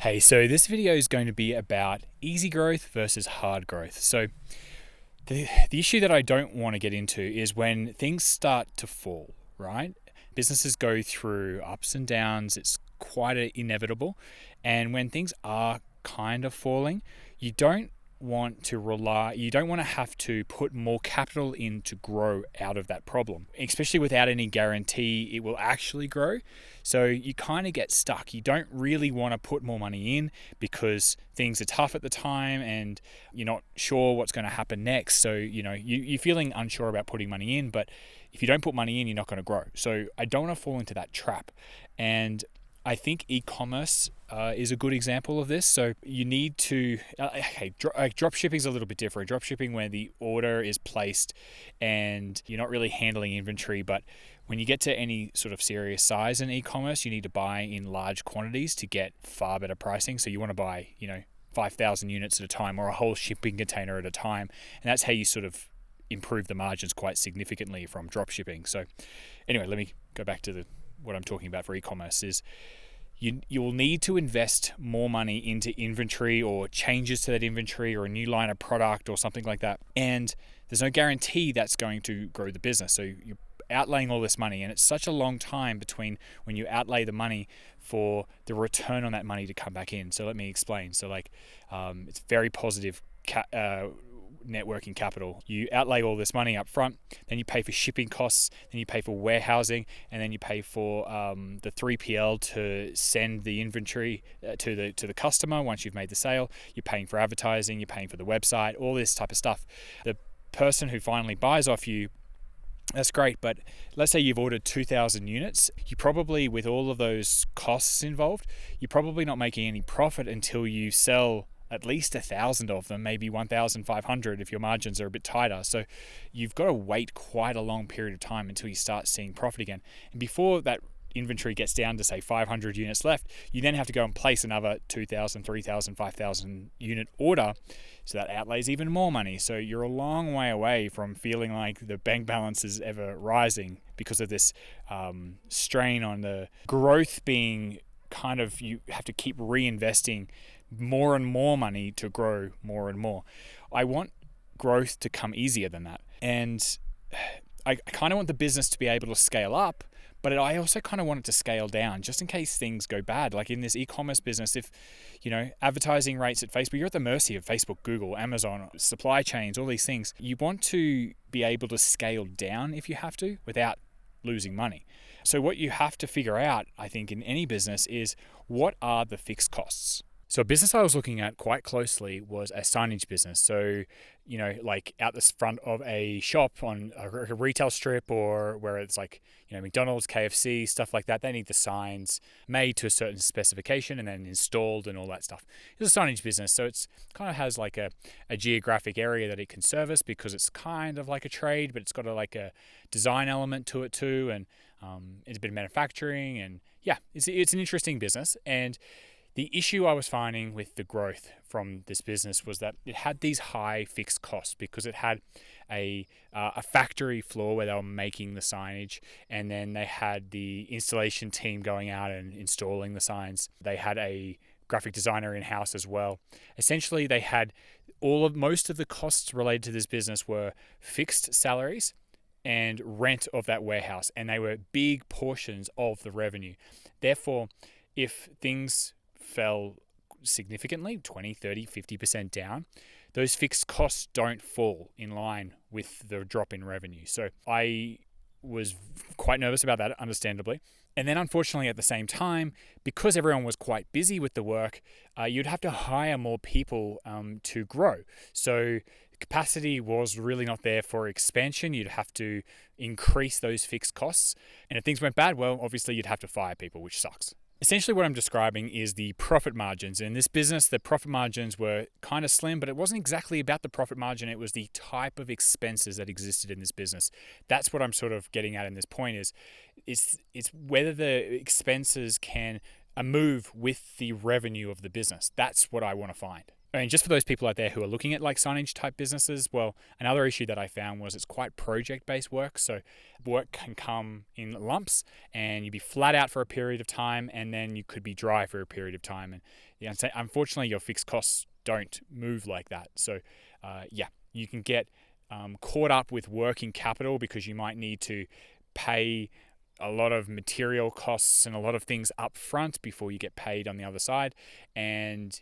Hey, so this video is going to be about easy growth versus hard growth. So the issue that I don't want to get into is when things start to fall, right? Businesses go through ups and downs. It's quite inevitable. And when things are kind of falling, you don't want to have to put more capital in to grow out of that problem, especially without any guarantee it will actually grow. So you kind of get stuck. You don't really want to put more money in because things are tough at the time and you're not sure what's going to happen next. So, you're feeling unsure about putting money in, but if you don't put money in, you're not going to grow. So I don't want to fall into that trap. And I think e-commerce is a good example of this. So you need to, drop shipping is a little bit different. Drop shipping where the order is placed and you're not really handling inventory, but when you get to any sort of serious size in e-commerce, you need to buy in large quantities to get far better pricing. So you want to buy, 5,000 units at a time or a whole shipping container at a time. And that's how you sort of improve the margins quite significantly from drop shipping. So anyway, let me go back to what I'm talking about for e-commerce is you'll need to invest more money into inventory or changes to that inventory or a new line of product or something like that. And there's no guarantee that's going to grow the business. So you're outlaying all this money, and it's such a long time between when you outlay the money for the return on that money to come back in. So let me explain. So it's very positive net working capital. You outlay all this money up front, then you pay for shipping costs, then you pay for warehousing, and then you pay for the 3PL to send the inventory to the customer once you've made the sale. You're paying for advertising, you're paying for the website, all this type of stuff. The person who finally buys off you, that's great, but let's say you've ordered 2,000 units. You probably, with all of those costs involved, you're probably not making any profit until you sell at least 1,000 of them, maybe 1,500 if your margins are a bit tighter. So you've got to wait quite a long period of time until you start seeing profit again. And before that inventory gets down to say 500 units left, you then have to go and place another 2,000, 3,000, 5,000 unit order. So that outlays even more money. So you're a long way away from feeling like the bank balance is ever rising because of this strain on the growth being kind of, you have to keep reinvesting more and more money to grow more and more. I want growth to come easier than that. And I kind of want the business to be able to scale up, but I also kind of want it to scale down just in case things go bad. Like in this e-commerce business, if, advertising rates at Facebook, you're at the mercy of Facebook, Google, Amazon, supply chains, all these things. You want to be able to scale down if you have to without losing money. So what you have to figure out, I think, in any business is what are the fixed costs? So a business I was looking at quite closely was a signage business. So, like out the front of a shop on a retail strip or where it's like, McDonald's, KFC, stuff like that. They need the signs made to a certain specification and then installed and all that stuff. It's a signage business. So it's kind of has like a geographic area that it can service because it's kind of like a trade, but it's got a design element to it too. And it's a bit of manufacturing and it's an interesting business. And the issue I was finding with the growth from this business was that it had these high fixed costs because it had a factory floor where they were making the signage, and then they had the installation team going out and installing the signs. They had a graphic designer in-house as well. Essentially, they had most of the costs related to this business were fixed salaries and rent of that warehouse, and they were big portions of the revenue. Therefore, if things fell significantly, 20, 30, 50% down, those fixed costs don't fall in line with the drop in revenue. So I was quite nervous about that, understandably. And then unfortunately at the same time, because everyone was quite busy with the work, you'd have to hire more people to grow. So capacity was really not there for expansion. You'd have to increase those fixed costs. And if things went bad, well, obviously you'd have to fire people, which sucks. Essentially what I'm describing is the profit margins. In this business, the profit margins were kind of slim, but it wasn't exactly about the profit margin. It was the type of expenses that existed in this business. That's what I'm sort of getting at in this point is it's whether the expenses can move with the revenue of the business. That's what I want to find. And just for those people out there who are looking at like signage type businesses, well, another issue that I found was it's quite project-based work. So work can come in lumps and you'd be flat out for a period of time, and then you could be dry for a period of time. And unfortunately, your fixed costs don't move like that. So you can get caught up with working capital because you might need to pay a lot of material costs and a lot of things up front before you get paid on the other side. And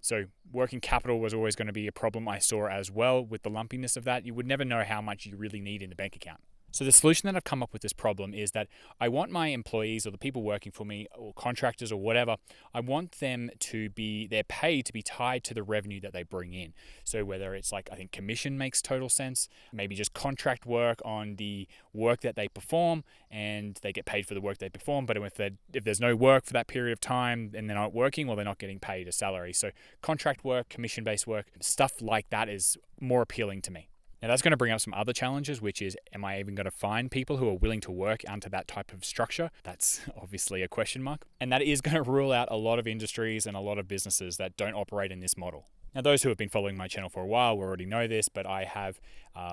so working capital was always going to be a problem I saw as well with the lumpiness of that. You would never know how much you really need in the bank account. So the solution that I've come up with this problem is that I want my employees or the people working for me or contractors or whatever, I want them to be, their pay to be tied to the revenue that they bring in. So whether it's like, I think commission makes total sense, maybe just contract work on the work that they perform and they get paid for the work they perform. But if there's no work for that period of time and they're not working, well, they're not getting paid a salary. So contract work, commission-based work, stuff like that is more appealing to me. Now that's going to bring up some other challenges, which is, am I even going to find people who are willing to work under that type of structure? That's obviously a question mark. And that is going to rule out a lot of industries and a lot of businesses that don't operate in this model. Now, those who have been following my channel for a while will already know this, but I have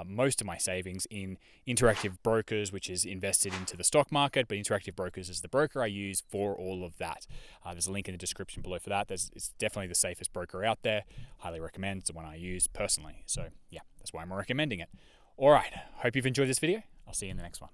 most of my savings in Interactive Brokers, which is invested into the stock market, but Interactive Brokers is the broker I use for all of that. There's a link in the description below for that. It's definitely the safest broker out there. Highly recommend. It's the one I use personally. So yeah, that's why I'm recommending it. All right, hope you've enjoyed this video. I'll see you in the next one.